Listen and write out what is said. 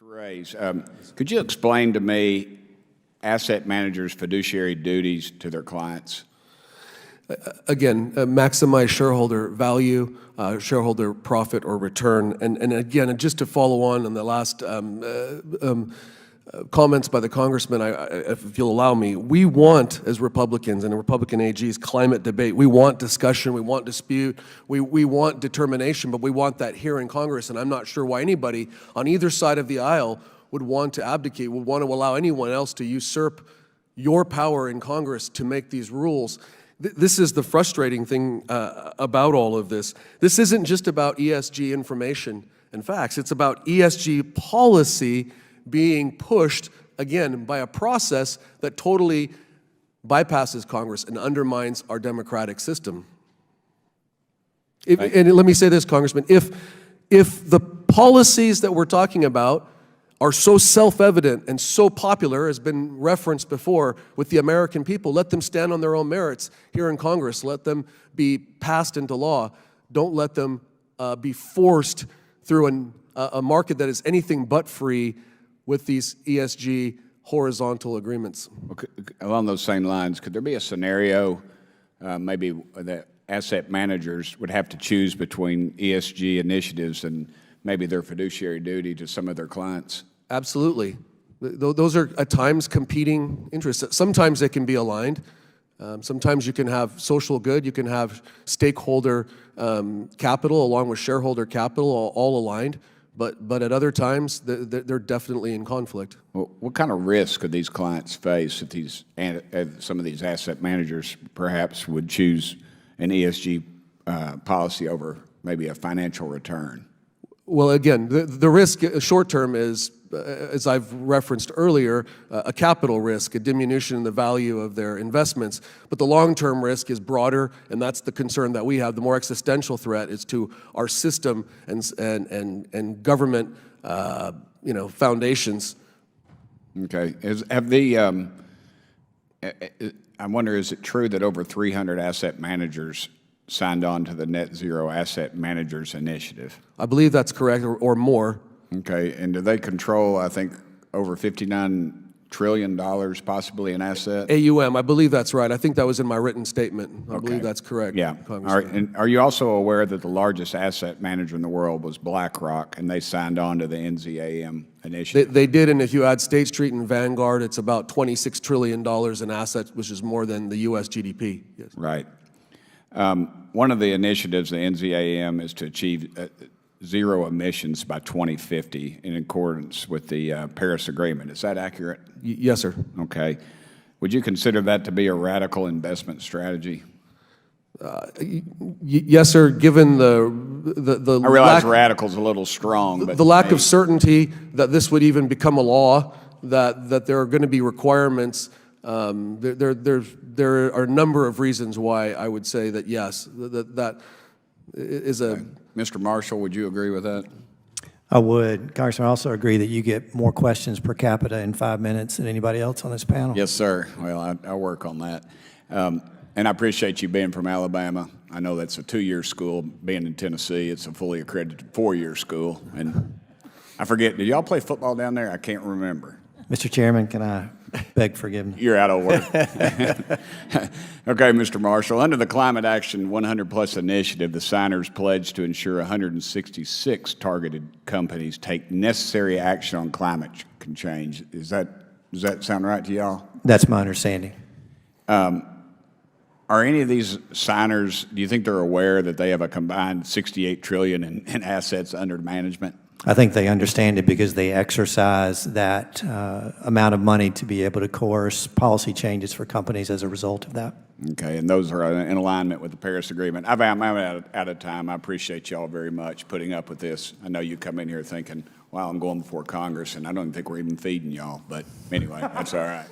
Mr. Reyes, could you explain to me asset managers' fiduciary duties to their clients? Again, maximize shareholder value, shareholder profit or return. And again, just to follow on the last comments by the Congressman, if you'll allow me, we want, as Republicans and the Republican AGs, climate debate. We want discussion, we want dispute, we want determination, but we want that here in Congress. And I'm not sure why anybody on either side of the aisle would want to abdicate, would want to allow anyone else to usurp your power in Congress to make these rules. This is the frustrating thing about all of this. This isn't just about ESG information and facts. It's about ESG policy being pushed, again, by a process that totally bypasses Congress and undermines our democratic system. And let me say this, Congressman, if the policies that we're talking about are so self-evident and so popular, has been referenced before, with the American people, let them stand on their own merits here in Congress. Let them be passed into law. Don't let them be forced through a market that is anything but free with these ESG horizontal agreements. Okay. Along those same lines, could there be a scenario maybe that asset managers would have to choose between ESG initiatives and maybe their fiduciary duty to some of their clients? Absolutely. Those are at times competing interests. Sometimes they can be aligned. Sometimes you can have social good, you can have stakeholder capital along with shareholder capital all aligned, but at other times they're definitely in conflict. Well, what kind of risk could these clients face if some of these asset managers perhaps would choose an ESG policy over maybe a financial return? Well, again, the risk short term is, as I've referenced earlier, a capital risk, a diminution in the value of their investments. But the long-term risk is broader, and that's the concern that we have. The more existential threat is to our system and government, foundations. Okay. I wonder, is it true that over 300 asset managers signed on to the Net Zero Asset Managers Initiative? I believe that's correct, or more. Okay, and do they control, I think, over $59 trillion possibly in assets? AUM, I believe that's right. I think that was in my written statement. I believe that's correct. Yeah. All right. And are you also aware that the largest asset manager in the world was BlackRock, and they signed on to the NZAM initiative? They did, and if you add State Street and Vanguard, it's about $26 trillion in assets, which is more than the U.S. GDP. Yes. Right. One of the initiatives, the NZAM, is to achieve zero emissions by 2050 in accordance with the Paris Agreement. Is that accurate? Yes, sir. Okay. Would you consider that to be a radical investment strategy? Yes, sir. Given the I realize radical's a little strong, but the lack of certainty that this would even become a law, that there are going to be requirements. There are a number of reasons why I would say that yes, that is a. Mr. Marshall, would you agree with that? I would. Congressman, I also agree that you get more questions per capita in 5 minutes than anybody else on this panel. Yes, sir. Well, I'll work on that. And I appreciate you being from Alabama. I know that's a 2-year school. Being in Tennessee, it's a fully accredited 4-year school. And I forget, did y'all play football down there? I can't remember. Mr. Chairman, can I beg forgiveness? You're out of order. Okay, Mr. Marshall. Under the Climate Action 100+ initiative, the signers pledged to ensure 166 targeted companies take necessary action on climate change. Does that sound right to y'all? That's my understanding. Are any of these signers, do you think they're aware that they have a combined $68 trillion in assets under management? I think they understand it because they exercise that amount of money to be able to coerce policy changes for companies as a result of that. Okay, and those are in alignment with the Paris Agreement. I'm out of time. I appreciate y'all very much putting up with this. I know you come in here thinking, wow, I'm going before Congress, and I don't think we're even feeding y'all. But anyway, that's all right.